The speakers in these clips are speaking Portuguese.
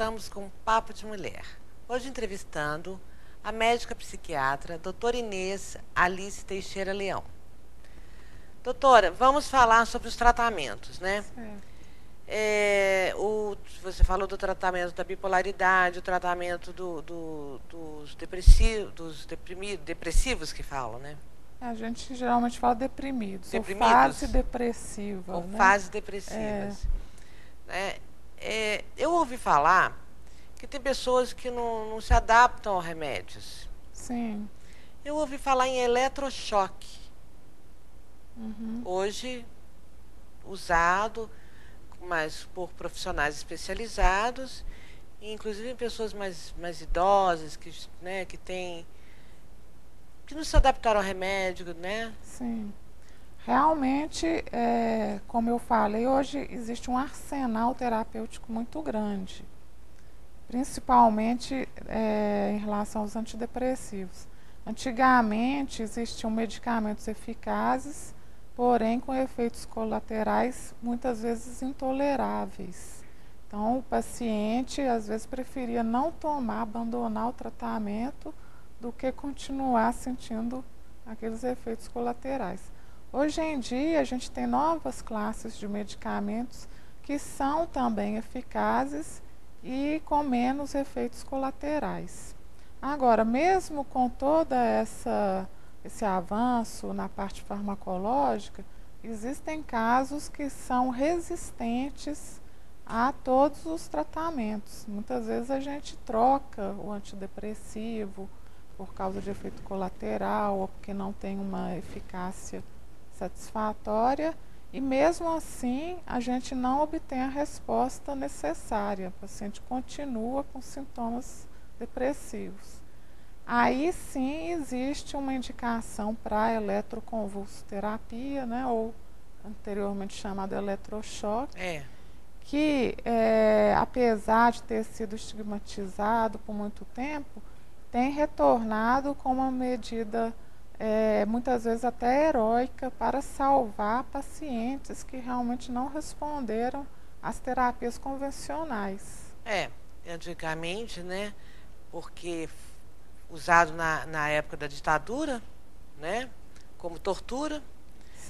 voltamos com um Papo de Mulher. Hoje entrevistando a médica psiquiatra, doutora Inês Alice Teixeira Leão. Doutora, vamos falar sobre os tratamentos, né? Certo. Você falou do tratamento da bipolaridade, o tratamento dos depressivos que falam, né? A gente geralmente fala deprimidos, ou Deprimidos? fase depressiva. Ou né? fases depressivas. Eu ouvi falar que tem pessoas que não se adaptam aos remédios. Sim. Eu ouvi falar em eletrochoque. Uhum. Hoje, usado mas por profissionais especializados, inclusive em pessoas mais idosas, que não se adaptaram ao remédio, né? Sim. Realmente, como eu falei, hoje existe um arsenal terapêutico muito grande, principalmente em relação aos antidepressivos. Antigamente existiam medicamentos eficazes, porém com efeitos colaterais muitas vezes intoleráveis. Então o paciente às vezes preferia não tomar, abandonar o tratamento, do que continuar sentindo aqueles efeitos colaterais. Hoje em dia a gente tem novas classes de medicamentos que são também eficazes e com menos efeitos colaterais. Agora, mesmo com todo esse avanço na parte farmacológica, existem casos que são resistentes a todos os tratamentos. Muitas vezes a gente troca o antidepressivo por causa de efeito colateral ou porque não tem uma eficácia satisfatória, e mesmo assim a gente não obtém a resposta necessária. O paciente continua com sintomas depressivos. Aí sim existe uma indicação para eletroconvulsoterapia, né, ou anteriormente chamada eletrochoque, que apesar de ter sido estigmatizado por muito tempo, tem retornado com uma medida muitas vezes até heróica para salvar pacientes que realmente não responderam às terapias convencionais. Antigamente, né, porque usado na época da ditadura, né, como tortura.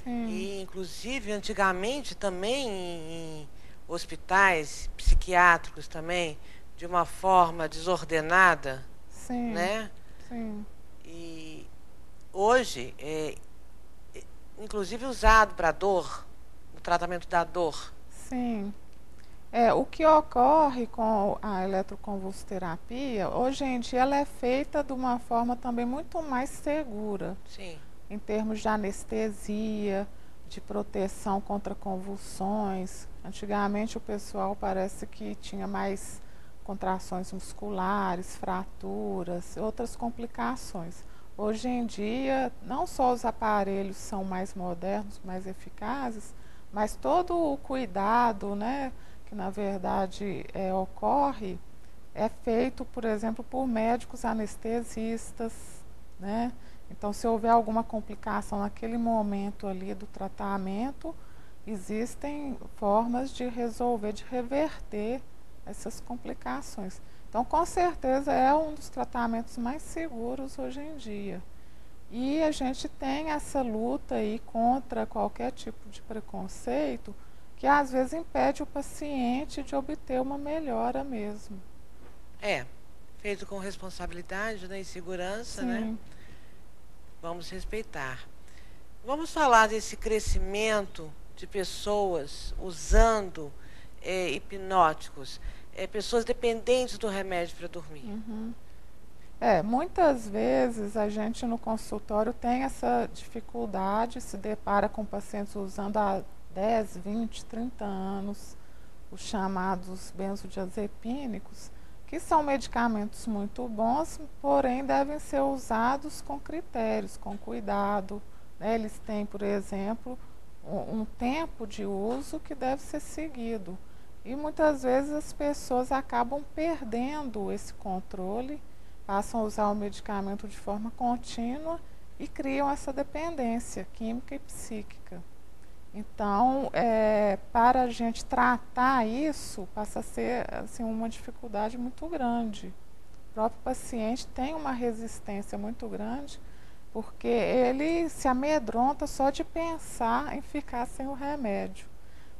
Sim. E inclusive antigamente também em hospitais psiquiátricos também, de uma forma desordenada. Sim. Né? Sim. E hoje inclusive usado para dor, no tratamento da dor. Sim. O que ocorre com a eletroconvulsoterapia, hoje em dia ela é feita de uma forma também muito mais segura. Sim. Em termos de anestesia, de proteção contra convulsões. Antigamente o pessoal parece que tinha mais contrações musculares, fraturas, outras complicações. Hoje em dia, não só os aparelhos são mais modernos, mais eficazes, mas todo o cuidado, né, que na verdade ocorre, é feito, por exemplo, por médicos anestesistas, né? Então, se houver alguma complicação naquele momento ali do tratamento, existem formas de resolver, de reverter essas complicações. Então, com certeza, é um dos tratamentos mais seguros hoje em dia. E a gente tem essa luta aí contra qualquer tipo de preconceito que às vezes impede o paciente de obter uma melhora mesmo. Feito com responsabilidade, né, e segurança, Sim. né? Vamos respeitar. Vamos falar desse crescimento de pessoas usando hipnóticos, pessoas dependentes do remédio para dormir. Uhum. Muitas vezes a gente no consultório tem essa dificuldade, se depara com pacientes usando há 10, 20, 30 anos os chamados benzodiazepínicos, que são medicamentos muito bons, porém devem ser usados com critérios, com cuidado. Eles têm, por exemplo, um tempo de uso que deve ser seguido. E muitas vezes as pessoas acabam perdendo esse controle, passam a usar o medicamento de forma contínua e criam essa dependência química e psíquica. Então, para a gente tratar isso, passa a ser assim, uma dificuldade muito grande. O próprio paciente tem uma resistência muito grande, porque ele se amedronta só de pensar em ficar sem o remédio.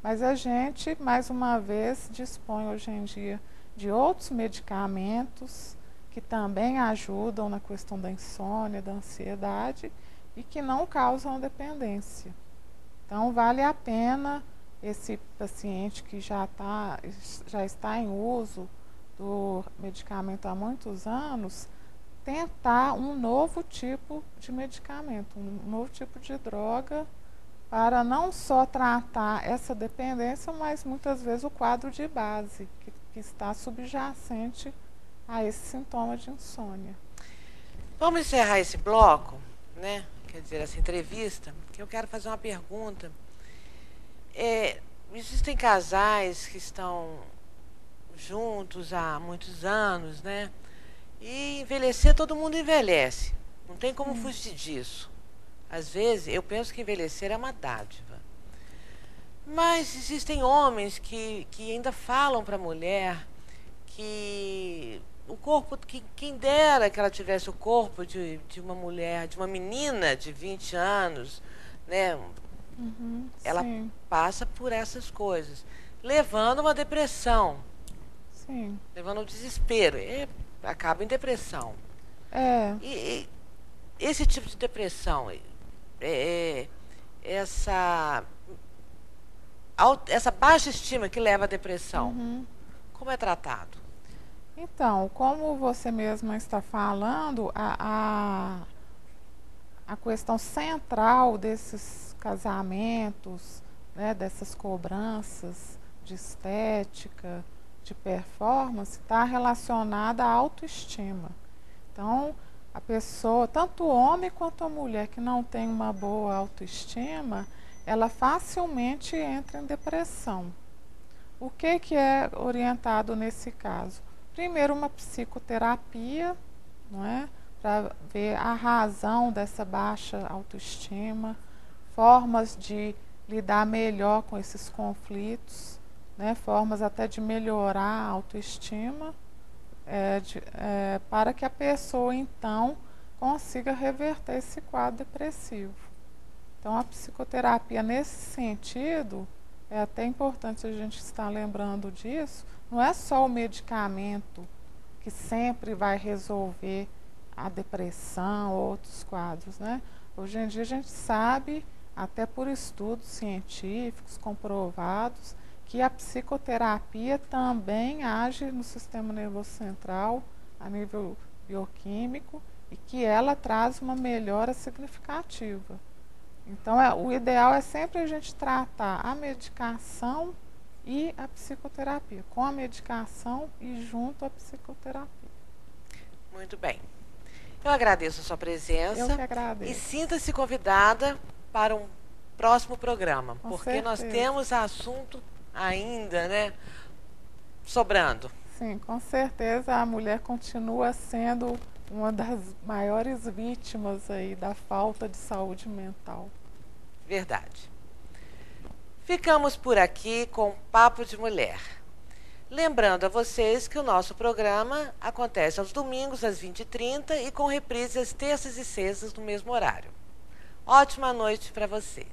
Mas a gente, mais uma vez, dispõe hoje em dia de outros medicamentos que também ajudam na questão da insônia, da ansiedade e que não causam dependência. Então, vale a pena esse paciente que já está em uso do medicamento há muitos anos, tentar um novo tipo de medicamento, um novo tipo de droga, para não só tratar essa dependência, mas muitas vezes o quadro de base, que está subjacente a esse sintoma de insônia. Vamos encerrar esse bloco, né? Quer dizer, essa entrevista, que eu quero fazer uma pergunta. Existem casais que estão juntos há muitos anos, né? E envelhecer, todo mundo envelhece. Não tem como fugir disso. Às vezes, eu penso que envelhecer é uma dádiva. Mas existem homens que ainda falam para a mulher que o corpo, quem dera que ela tivesse o corpo de uma mulher, de uma menina de 20 anos, né? Ela Sim. passa por essas coisas, levando uma depressão, Sim. levando um desespero, e acaba em depressão. E esse tipo de depressão, essa baixa estima que leva à depressão, como é tratado? Então, como você mesma está falando, a questão central desses casamentos, né, dessas cobranças de estética, de performance, está relacionada à autoestima. Então, a pessoa, tanto o homem quanto a mulher que não tem uma boa autoestima, ela facilmente entra em depressão. O que é orientado nesse caso? Primeiro, uma psicoterapia, não é? Para ver a razão dessa baixa autoestima, formas de lidar melhor com esses conflitos, né? Formas até de melhorar a autoestima, para que a pessoa, então, consiga reverter esse quadro depressivo. Então, a psicoterapia, nesse sentido, é até importante a gente estar lembrando disso, não é só o medicamento que sempre vai resolver a depressão ou outros quadros, né? Hoje em dia a gente sabe, até por estudos científicos comprovados, que a psicoterapia também age no sistema nervoso central, a nível bioquímico, e que ela traz uma melhora significativa. Então, o ideal é sempre a gente tratar a medicação e a psicoterapia, com a medicação e junto à psicoterapia. Muito bem. Eu agradeço a sua presença. Eu que agradeço. E sinta-se convidada para um próximo programa, Com porque certeza. nós temos assunto ainda, né, sobrando. Sim, com certeza a mulher continua sendo uma das maiores vítimas aí da falta de saúde mental. Verdade. Ficamos por aqui com Papo de Mulher. Lembrando a vocês que o nosso programa acontece aos domingos às 20h30 e com reprise às terças e sextas no mesmo horário. Ótima noite para você.